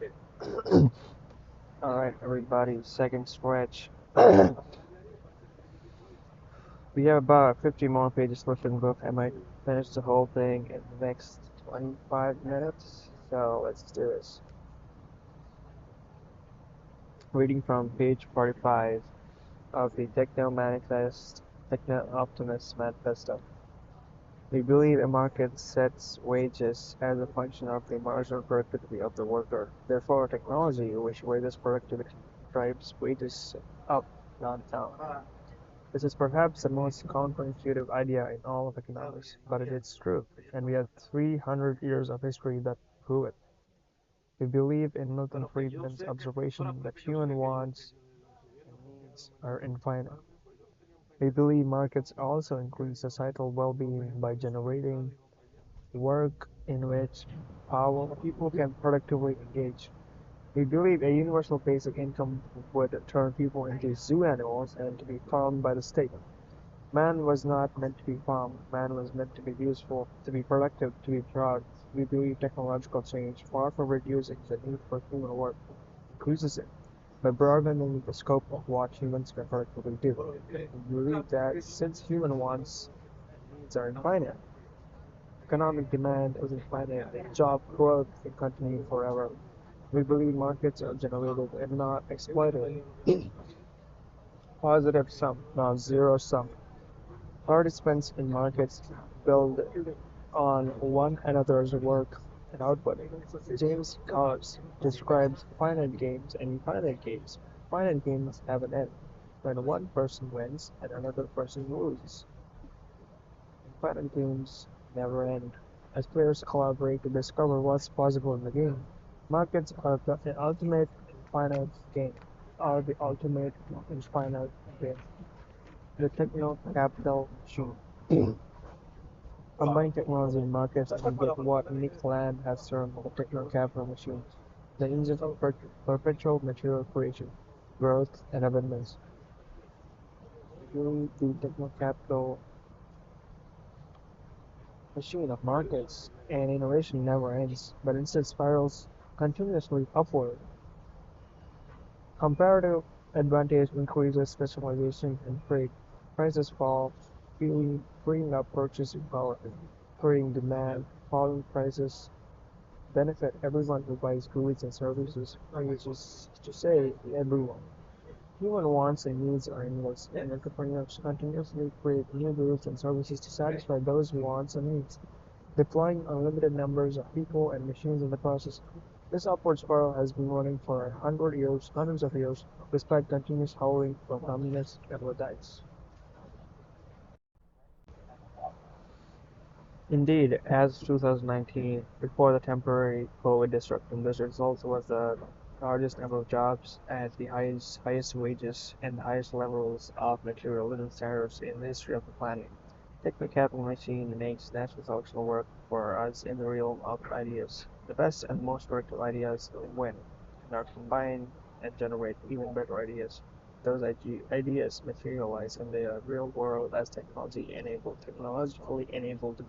All right, everybody, second stretch. We have about 50 more pages left in the book. I might finish the whole thing in the next 25 minutes. So let's do this. Reading from page 45 of the Techno Manifest, Techno Optimist Manifesto. We believe a market sets wages as a function of the marginal productivity of the worker. Therefore, technology which raises productivity drives wages up, not down. This is perhaps the most counterintuitive idea in all of economics, but it is true, and we have 300 years of history that prove it. We believe in Milton Friedman's observation that human wants and needs are infinite. We believe markets also increase societal well-being by generating work in which powerful people can productively engage. We believe a universal basic income would turn people into zoo animals and to be farmed by the state. Man was not meant to be farmed. Man was meant to be useful, to be productive, to be proud. We believe technological change, far from reducing the need for human work, increases it by broadening the scope of what humans can productively do. We believe that since human wants and needs are infinite, economic demand is infinite, and job growth can continue forever. We believe markets are generated and not exploited. Positive sum, not zero sum. Participants in markets build on one another's work and output. James Collins describes finite games and infinite games. Finite games have an end, when one person wins and another person loses. Infinite games never end, as players collaborate to discover what's possible in the game. Markets are the ultimate infinite game, are the ultimate infinite game. The techno-capital machine. Combine technology and markets and get what Nick Land has termed the techno-capital machine, the engine of perpetual material creation, growth, and abundance. During the techno-capital machine of markets and innovation never ends, but instead spirals continuously upward. Comparative advantage increases specialization and trade. Prices fall, freeing up purchasing power, creating demand. Falling prices benefit everyone who buys goods and services, which is to say, everyone. Human wants and needs are endless, and entrepreneurs continuously create new goods and services to satisfy those wants and needs, deploying unlimited numbers of people and machines in the process. This upward spiral has been running for hundreds of years, despite continuous howling from communists and Luddites. Indeed, as 2019, before the temporary COVID disruption, this result was the largest number of jobs at the highest wages and the highest levels of material living standards in the history of the planet. Techno Capital Machine makes natural selection work for us in the realm of ideas. The best and most productive ideas win and are combined and generate even better ideas. Those ideas materialize in the real world as technologically enabled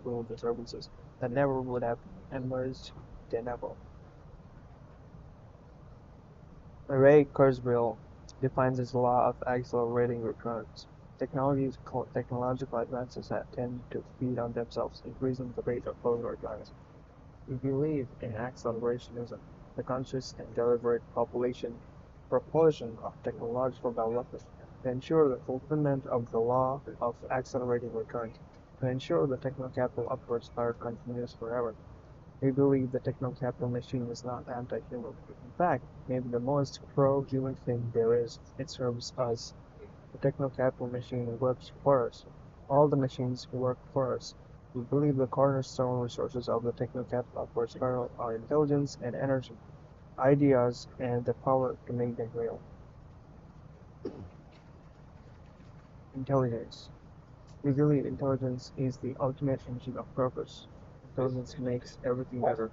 goods and services that never would have emerged de novo. Ray Kurzweil defines this law of accelerating returns. Technological advances that tend to feed on themselves, increasing the rate of those returns. We believe in accelerationism, the conscious and deliberate propulsion of technological development to ensure the fulfillment of the law of accelerating return, to ensure the techno-capital upward spiral continues forever. We believe the techno-capital machine is not anti-human. In fact, maybe the most pro-human thing there is. It serves us. The techno-capital machine works for us. All the machines work for us. We believe the cornerstone resources of the techno-capital upward spiral are intelligence and energy, ideas, and the power to make them real. Intelligence. We believe intelligence is the ultimate engine of progress. Intelligence makes everything better.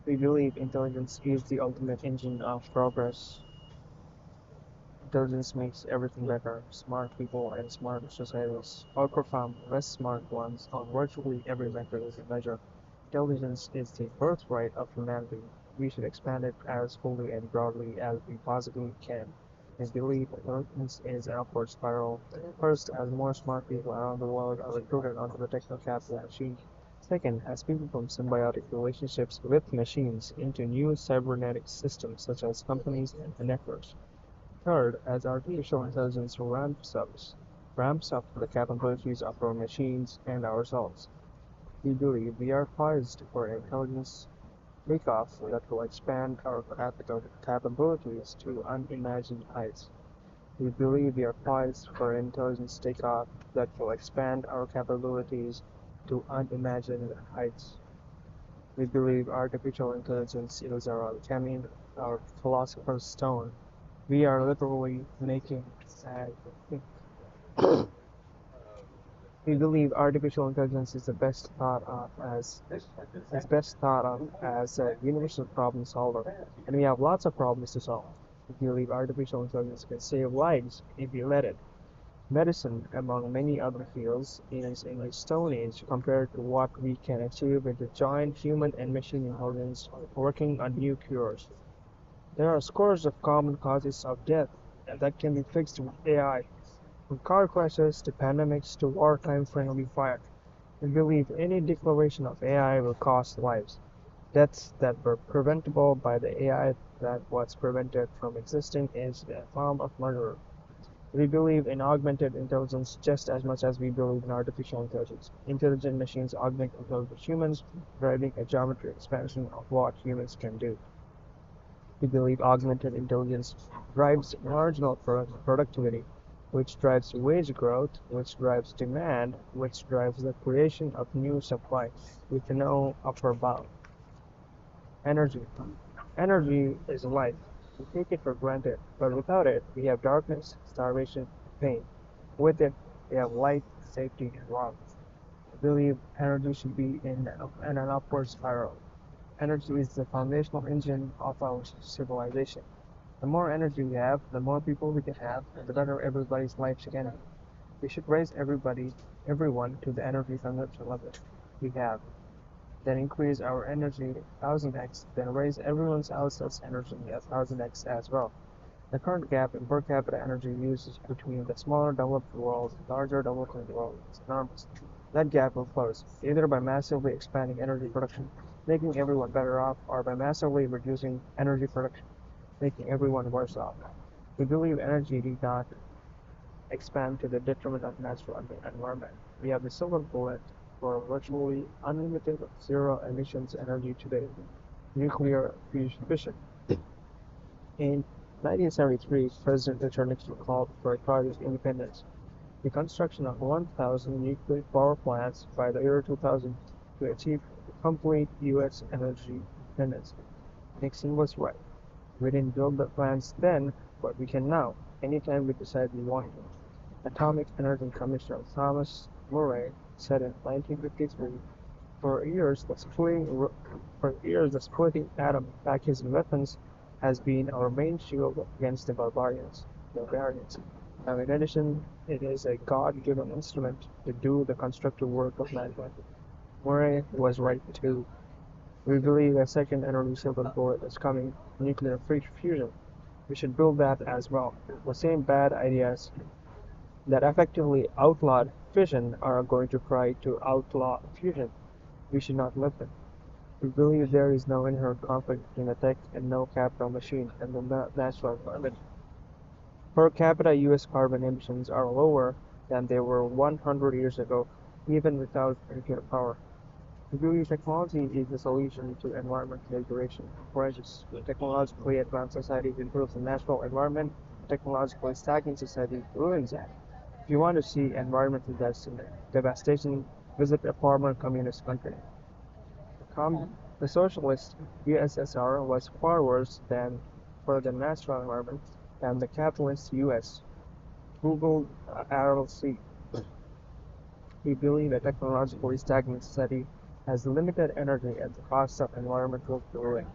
We believe intelligence is the ultimate engine of progress. intelligence makes everything better. Smart people and smart societies outperform less smart ones on virtually every metric we measure. Intelligence is the birthright of humanity. We should expand it as fully and broadly as we possibly can. I believe intelligence is an upward spiral. First, as more smart people around the world are recruited onto the techno-capital machine. Second, as people form symbiotic relationships with machines into new cybernetic systems such as companies and networks. Third, as artificial intelligence ramps up the capabilities of our machines and ourselves. We believe we are poised for an intelligence takeoff that will expand our capabilities to unimagined heights. We believe we are poised for an intelligence takeoff that will expand our capabilities to unimagined heights. We believe artificial intelligence is our alchemy, our philosopher's stone. We are literally making sad. We believe artificial intelligence is best thought of as a universal problem solver, and we have lots of problems to solve. We believe artificial intelligence can save lives if we let it. Medicine, among many other fields, is in a stone age compared to what we can achieve with the joint human and machine intelligence working on new cures. There are scores of common causes of death that can be fixed with AI, from car crashes to pandemics to wartime friendly fire. We believe any declaration of AI will cost lives. Deaths that were preventable by the AI that was prevented from existing is a form of murder. We believe in augmented intelligence just as much as we believe in artificial intelligence. Intelligent machines augment intelligent humans, driving a geometric expansion of what humans can do. We believe augmented intelligence drives marginal productivity, which drives wage growth, which drives demand, which drives the creation of new supply with no upper bound. Energy. Energy is life. We take it for granted, but without it, we have darkness, starvation, pain. With it, we have light, safety, and warmth. I believe energy should be in an upward spiral. Energy is the foundational engine of our civilization. The more energy we have, the more people we can have, and the better everybody's life can be. We should raise everyone to the energy consumption level we have, then increase our energy 1000x, then raise everyone else's energy 1000x as well. The current gap in per capita energy usage between the smaller developed world and larger developing world is enormous. That gap will close, either by massively expanding energy production, making everyone better off, or by massively reducing energy production, making everyone worse off. We believe energy need not expand to the detriment of natural environment. We have the silver bullet for virtually unlimited zero emissions energy today, nuclear fission. In 1973, President Richard Nixon called for project independence, the construction of 1,000 nuclear power plants by the year 2000 to achieve complete U.S. energy independence. Nixon was right. We didn't build the plants then, but we can now, anytime we decide we want to. Atomic Energy Commissioner Thomas Murray said in 1953, for years the splitting atom packaged in weapons has been our main shield against the barbarians. Now, in addition, it is a God-given instrument to do the constructive work of mankind. Murray was right too. We believe a second energy silver bullet is coming, nuclear fusion. We should build that as well. The same bad ideas that effectively outlawed fission are going to try to outlaw fusion. We should not let them. We believe there is no inherent conflict between a tech and no capital machine and the natural environment. Per capita US carbon emissions are lower than they were 100 years ago, even without nuclear power. We believe technology is the solution to environmental degradation. Whereas a technologically advanced society improves the natural environment, a technologically stagnant society ruins it. If you want to see environmental devastation, visit a former communist country. The socialist USSR was far worse than for the natural environment than the capitalist US. Google RLC. We believe a technologically stagnant society has limited energy at the cost of environmental ruin.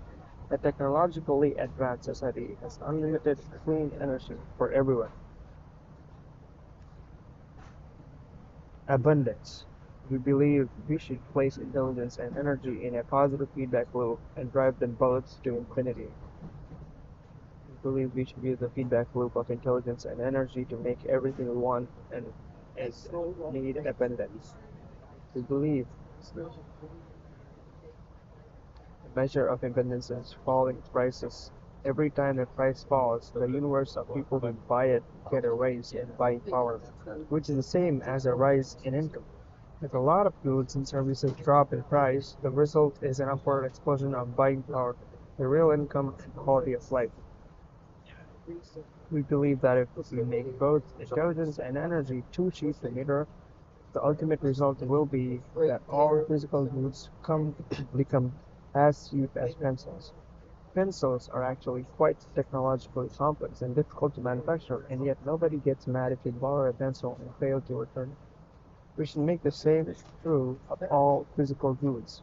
A technologically advanced society has unlimited clean energy for everyone. Abundance. We believe we should place intelligence and energy in a positive feedback loop and drive them both to infinity. We believe we should use the feedback loop of intelligence and energy to make everything we want and need abundance. We believe the measure of abundance is falling prices. Every time the price falls, the universe of people who buy it get a raise in buying power, which is the same as a rise in income. If a lot of goods and services drop in price, the result is an upward explosion of buying power, the real income and quality of life. We believe that if we make both intelligence and energy too cheap to meter, the ultimate result will be that all physical goods become as cheap as pencils. Pencils are actually quite technologically complex and difficult to manufacture, and yet nobody gets mad if you borrow a pencil and fail to return it. We should make the same true of all physical goods.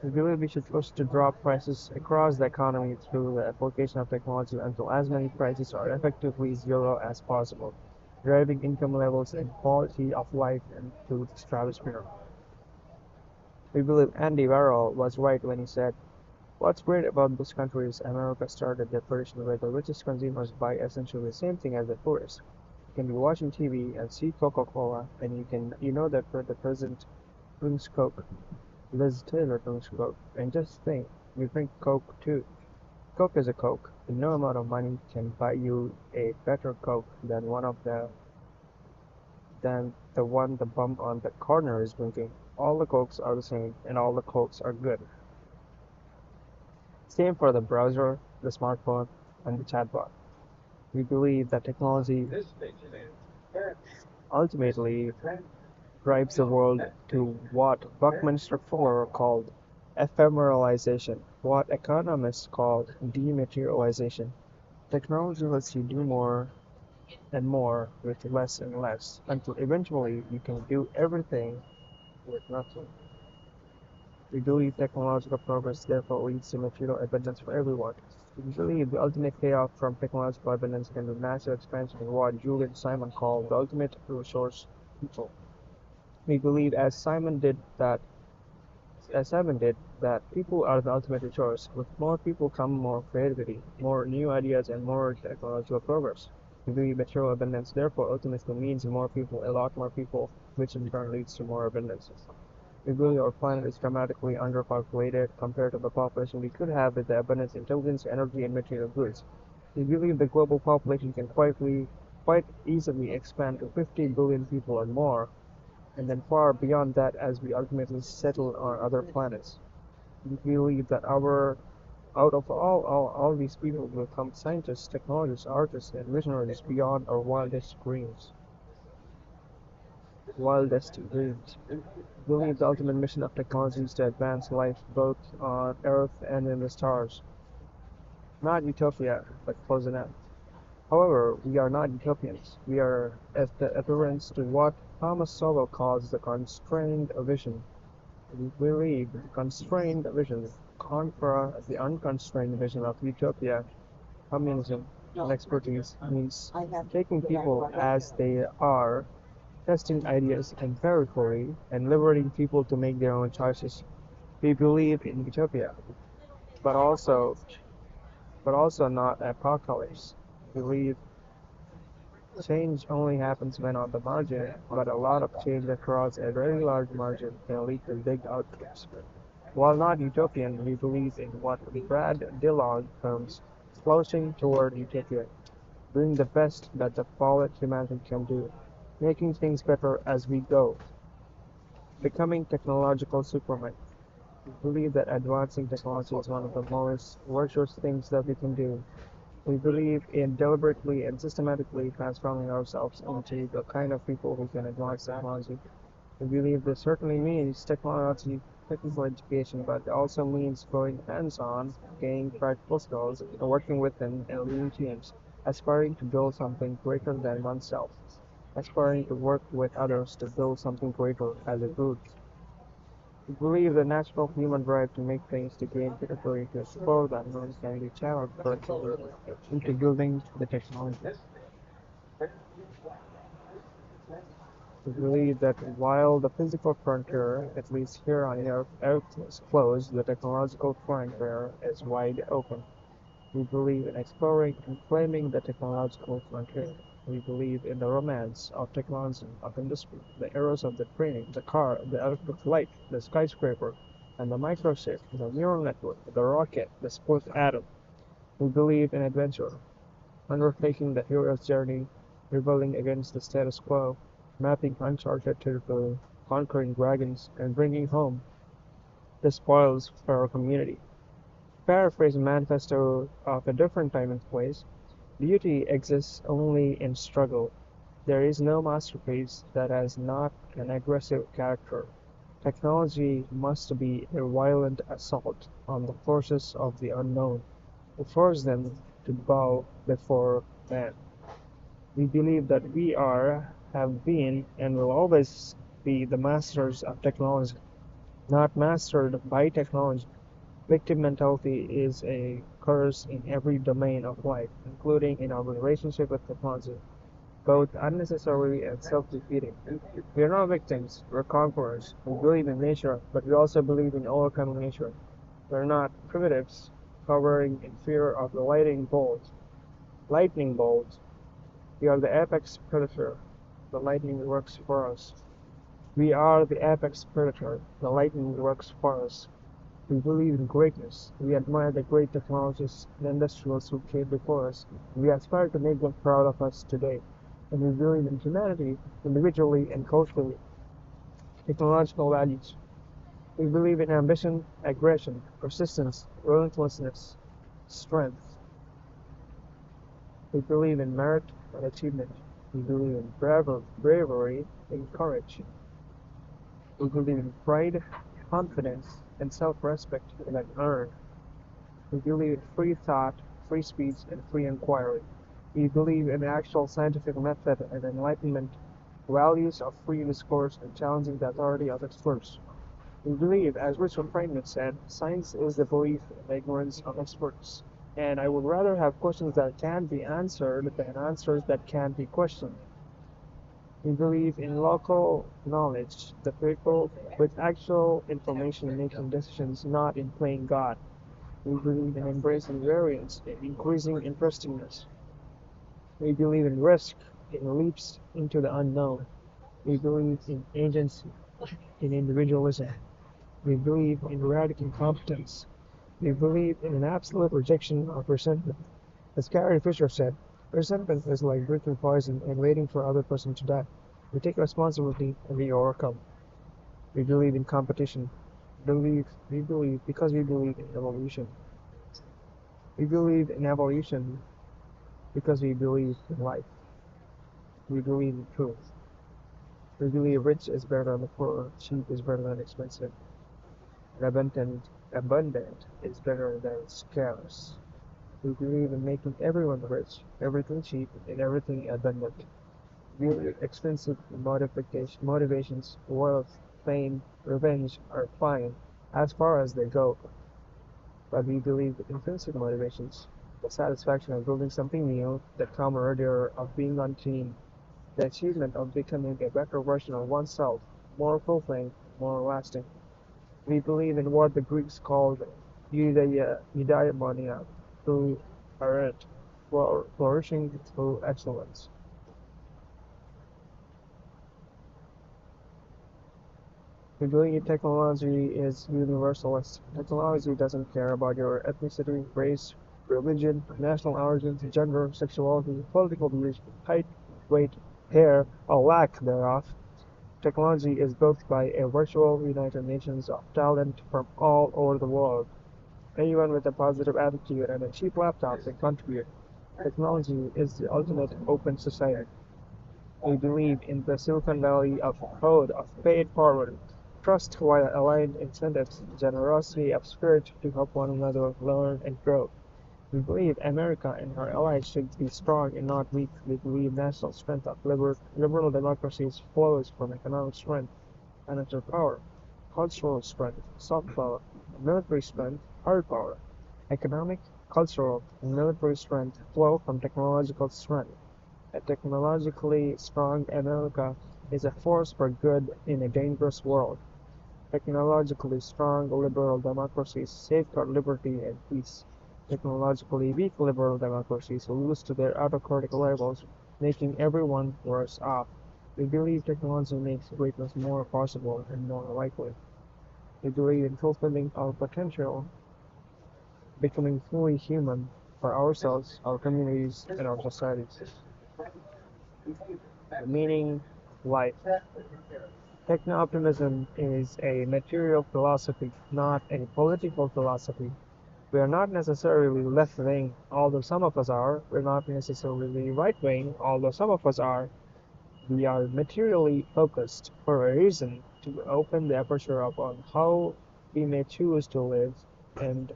We believe we should push to drop prices across the economy through the application of technology until as many prices are effectively zero as possible, driving income levels and quality of life into the stratosphere. We believe Andy Warhol was right when he said, "What's great about this country is America started the tradition where the richest consumers buy essentially the same thing as the poorest. You can be watching TV and see Coca-Cola, and you know that the president drinks Coke, Liz Taylor drinks Coke, and just think, we drink Coke too. Coke is a Coke, and no amount of money can buy you a better Coke than the one the bum on the corner is drinking. All the Cokes are the same, and all the Cokes are good. Same for the browser, the smartphone, and the chatbot. We believe that technology ultimately drives the world to what Buckminster Fuller called ephemeralization, what economists call dematerialization. Technology lets you do more and more with less and less, until eventually you can do everything with nothing. We believe technological progress therefore leads to material abundance for everyone. We believe the ultimate payoff from technological abundance can be massive expansion in what Julian Simon called the ultimate resource people. We believe as Simon did, that people are the ultimate resource. With more people come more creativity, more new ideas, and more technological progress. We believe material abundance therefore ultimately means more people, a lot more people, which in turn leads to more abundance. We believe our planet is dramatically underpopulated compared to the population we could have with the abundance, intelligence, energy, and material goods. We believe the global population can quite easily expand to 50 billion people or more, and then far beyond that as we ultimately settle on other planets. We believe that out of all these people will come scientists, technologists, artists, and visionaries beyond our wildest dreams. We believe the ultimate mission of technology is to advance life both on Earth and in the stars. Not utopia, but close enough. However, we are not utopians. We are adherents to what Thomas Sowell calls the constrained vision. We believe the constrained vision contra the unconstrained vision of utopia, communism, and expertise means taking people as they are, testing ideas empirically, and liberating people to make their own choices. We believe in utopia, but also not apocalypse. We believe change only happens when on the margin, but a lot of change across a very large margin can lead to big outcomes. While not utopian, we believe in what Brad Dillon terms flourishing toward utopia, doing the best that the fallen humanity can do, making things better as we go, becoming technological supermen. We believe that advancing technology is one of the most virtuous things that we can do. We believe in deliberately and systematically transforming ourselves into the kind of people who can advance technology. We believe this certainly means technical education, but it also means going hands-on, gaining practical skills, and working within and leading teams, aspiring to build something greater than oneself, aspiring to work with others to build something greater as a group. We believe the natural human drive to make things, to gain territory, to explore the unknown can be channeled collectively into building the technology. We believe that while the physical frontier, at least here on Earth is closed, the technological frontier is wide open. We believe in exploring and claiming the technological frontier. We believe in the romance of technology, of industry, the eras of the train, the car, the electric light, the skyscraper, and the microchip, the neural network, the rocket, the split atom. We believe in adventure, undertaking the hero's journey, rebelling against the status quo, mapping uncharted territory, conquering dragons, and bringing home the spoils for our community. Paraphrase a manifesto of a different time and place, beauty exists only in struggle. There is no masterpiece that has not an aggressive character. Technology must be a violent assault on the forces of the unknown, to force them to bow before man. We believe that we are, have been, and will always be the masters of technology, not mastered by technology. Victim mentality is a curse in every domain of life, including in our relationship with technology, both unnecessary and self-defeating. We are not victims, we're conquerors. We believe in nature, but we also believe in overcoming nature. We're not primitives, cowering in fear of the lightning bolt. We are the apex predator. The lightning works for us. We are the apex predator. The lightning works for us. We believe in greatness. We admire the great technologists and industrialists who came before us. We aspire to make them proud of us today. And we believe in humanity, individually and culturally, technological values. We believe in ambition, aggression, persistence, relentlessness, strength. We believe in merit and achievement. We believe in bravery and courage. We believe in pride, confidence, and self-respect that earn. We believe in free thought, free speech, and free inquiry. We believe in actual scientific method and enlightenment, values of free discourse and challenging the authority of experts. We believe, as Richard Feynman said, science is the belief in the ignorance of experts. And I would rather have questions that can be answered than answers that can be questioned. We believe in local knowledge, the people with actual information making decisions, not in playing God. We believe in embracing variance, in increasing interestingness. We believe in risk, in leaps into the unknown. We believe in agency, in individualism. We believe in radical competence. We believe in an absolute rejection of resentment. As Carrie Fisher said, resentment is like drinking poison and waiting for other person to die. We take responsibility and we overcome. We believe in competition. We believe because we believe in evolution. We believe in evolution because we believe in life. We believe in truth. We believe rich is better than the poor, cheap is better than expensive, and abundant is better than scarce. We believe in making everyone rich, everything cheap, and everything abundant. Really expensive motivations, wealth, fame, revenge are fine as far as they go, but we believe in intrinsic motivations, the satisfaction of building something new, the camaraderie of being on team, the achievement of becoming a better version of oneself, more fulfilling, more lasting. We believe in what the Greeks called eudaimonia, through merit, flourishing through excellence. We believe technology is universalist. Technology doesn't care about your ethnicity, race, religion, national origin, gender, sexuality, political views, height, weight, hair, or lack thereof. Technology is built by a virtual United Nations of talent from all over the world. Anyone with a positive attitude and a cheap laptop can contribute. Technology is the ultimate open society. We believe in the Silicon Valley of code of pay it forward, trust while aligned incentives, generosity of spirit to help one another learn and grow. We believe America and her allies should be strong and not weak. We believe national strength of liberal democracies flows from economic strength, financial power, cultural strength, soft power; military strength, hard power; economic, cultural, and military strength flow from technological strength. A technologically strong America is a force for good in a dangerous world. Technologically strong liberal democracies safeguard liberty and peace. Technologically weak liberal democracies lose to their autocratic rivals, making everyone worse off. We believe technology makes greatness more possible and more likely. We believe in fulfilling our potential, becoming fully human for ourselves, our communities, and our societies. The meaning, life. Techno-optimism is a material philosophy, not a political philosophy. We are not necessarily left-wing, although some of us are. We're not necessarily right-wing, although some of us are. We are materially focused for a reason, to open the aperture upon how we may choose to live and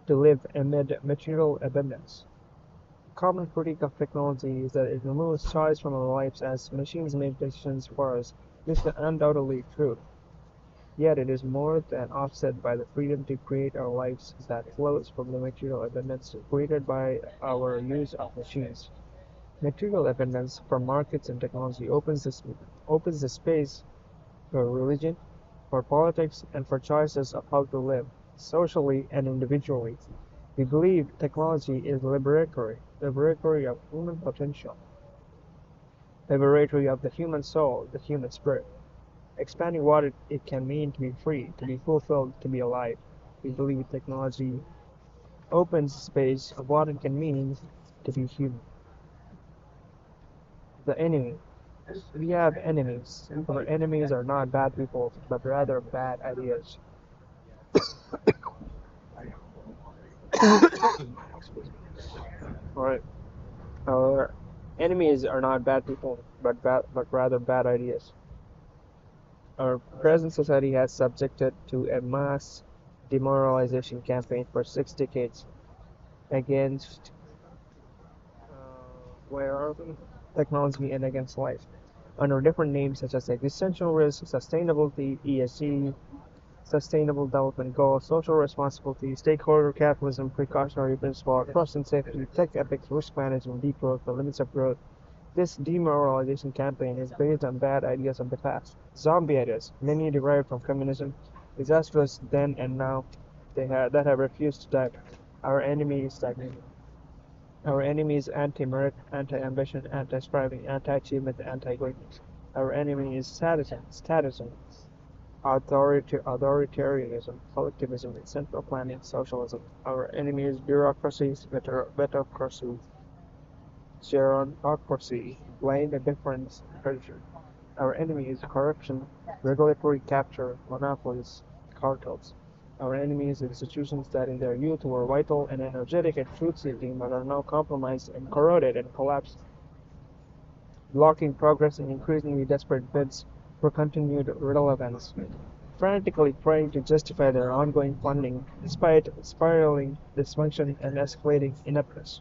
to live amid material abundance. Common critique of technology is that it removes choice from our lives as machines make decisions for us. This is undoubtedly true, yet it is more than offset by the freedom to create our lives that flows from the material abundance created by our use of machines. Material abundance from markets and technology opens the space for religion, for politics, and for choices of how to live, socially and individually. We believe technology is liberatory of human potential, liberatory of the human soul, the human spirit, expanding what it can mean to be free, to be fulfilled, to be alive. We believe technology opens space of what it can mean to be human. The enemy. We have enemies. Our enemies are not bad people, but rather bad ideas. Alright. Our enemies are not bad people, but rather bad ideas. Our present society has subjected to a mass demoralization campaign for 6 decades against where are we? Technology and against life, under different names such as existential risk, sustainability, ESG, sustainable development goals, social responsibility, stakeholder capitalism, precautionary principle, trust and safety, tech ethics, risk management, deep growth, the limits of growth. This demoralization campaign is based on bad ideas of the past, zombie ideas, many derived from communism, disastrous then and now, that have refused to die. Our enemy is stagnation. Our enemy is anti-merit, anti-ambition, anti-striving, anti-achievement, anti-greatness. Our enemy is statism, authoritarianism, collectivism, central planning, socialism. Our enemy is bureaucracies, vetocracy, gerontocracy, blind indifference, culture. Our enemy is corruption, regulatory capture, monopolies, cartels. Our enemy is institutions that in their youth were vital and energetic and truth-seeking but are now compromised and corroded and collapsed, blocking progress in increasingly desperate bids for continued relevance, frantically trying to justify their ongoing funding despite spiraling dysfunction and escalating ineptness.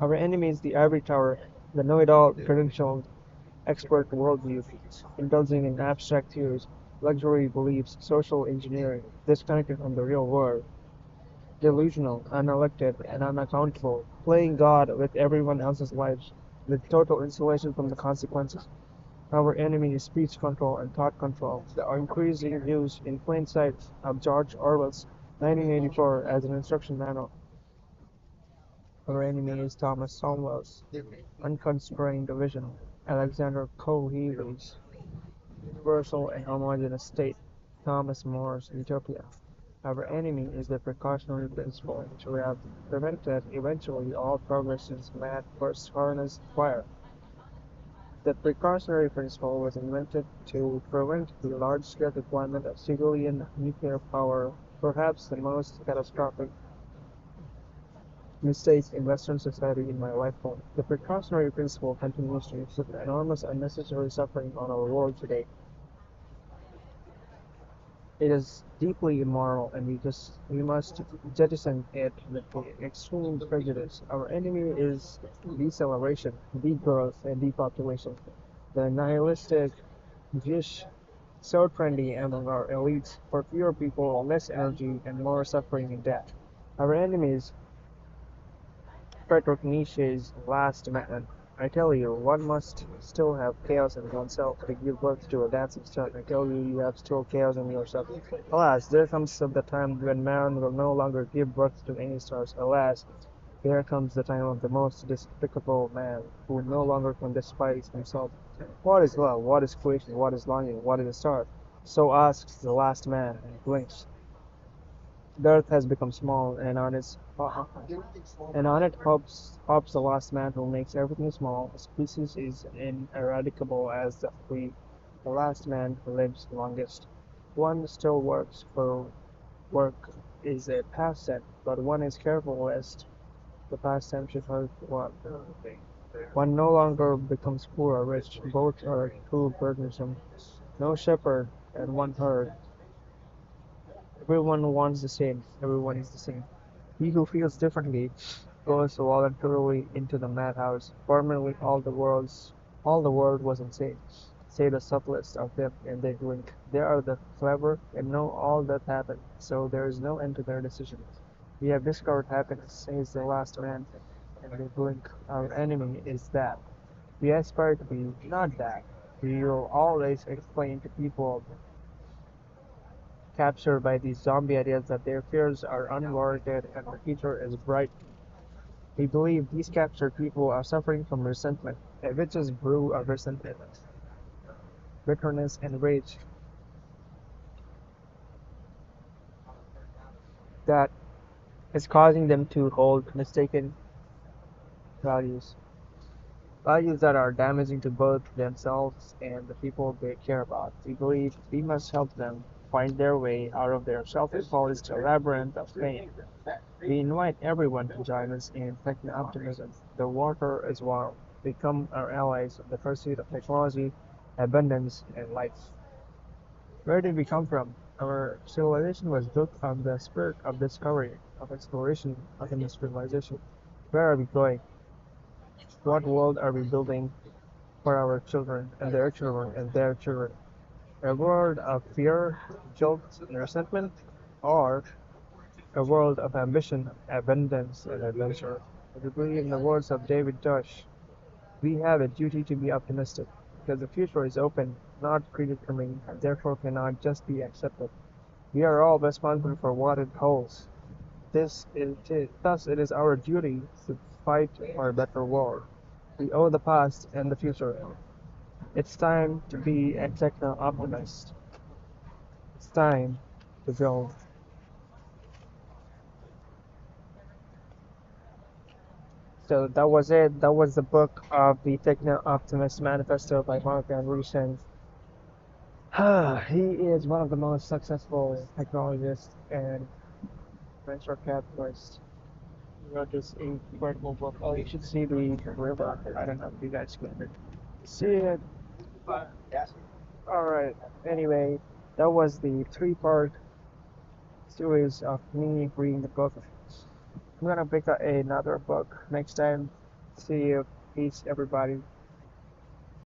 Our enemy is the ivory tower, the know-it-all credentialed expert worldview, indulging in abstract theories, luxury beliefs, social engineering, disconnected from the real world, delusional, unelected, and unaccountable, playing God with everyone else's lives, with total insulation from the consequences. Our enemy is speech control and thought control, the increasing use in plain sight of George Orwell's 1984 as an instruction manual. Our enemy is Thomas Cromwell's unconstrained vision, Alexander Coelho's universal and homogeneous state, Thomas More's utopia. Our enemy is the precautionary principle which we have prevented eventually all progress since man first harnessed fire. The precautionary principle was invented to prevent the large-scale deployment of civilian nuclear power, perhaps the most catastrophic mistake in Western society in my lifetime. The precautionary principle continues to inflict enormous unnecessary suffering on our world today. It is deeply immoral, and we must jettison it with the extreme prejudice. Our enemy is deceleration, degrowth, and depopulation. The nihilistic wish so trendy among our elites, for fewer people, less energy, and more suffering and death. Our enemies, Frederick Nietzsche's last man. I tell you, one must still have chaos in oneself to give birth to a dancing star. I tell you, you have still chaos in yourself. Alas, there comes the time when man will no longer give birth to any stars. Alas, there comes the time of the most despicable man, who no longer can despise himself. What is love? What is creation? What is longing? What is a star? So asks the last man, and blinks. The earth has become small, and on it hops the last man who makes everything small. A species is ineradicable as the free. The last man who lives longest. One still works, for work is a pastime, but one is careful lest the pastime should hurt one. One no longer becomes poor or rich, both are too burdensome. No shepherd and one herd. Everyone wants the same, everyone is the same. He who feels differently goes voluntarily into the madhouse. Formerly all the world was insane. Say the subtlest of them, and they blink. They are the clever and know all that happened, so there is no end to their decisions. We have discovered happiness, says the last man, and they blink. Our enemy is that. We aspire to be not that. We will always explain to people captured by these zombie ideas that their fears are unwarranted and the future is bright. We believe these captured people are suffering from resentment, a vicious brew of resentment, bitterness, and rage that is causing them to hold mistaken values. Values that are damaging to both themselves and the people they care about. We believe we must help them find their way out of their self-imposed labyrinth of pain. We invite everyone to join us in techno-optimism. The water is warm. Become our allies in the pursuit of technology, abundance, and life. Where did we come from? Our civilization was built on the spirit of discovery, of exploration, of industrialization. Where are we going? What world are we building for our children and their children and their children? A world of fear, guilt, and resentment, or a world of ambition, abundance, and adventure? I believe in the words of David Deutsch, we have a duty to be optimistic, because the future is open, not predetermined, and therefore cannot just be accepted. We are all responsible for what it holds. Thus, it is our duty to fight for a better world. We owe the past and the future. It's time to be a techno optimist. It's time to build. So that was it. That was the book of the Techno Optimist Manifesto by Mark Andreessen. He is one of the most successful technologists and venture capitalists. He wrote this incredible book. Oh, you should see the river. I don't know if you guys can see it. Alright, anyway, that was the three-part series of me reading the book. I'm gonna pick up another book next time. See you. Peace, everybody.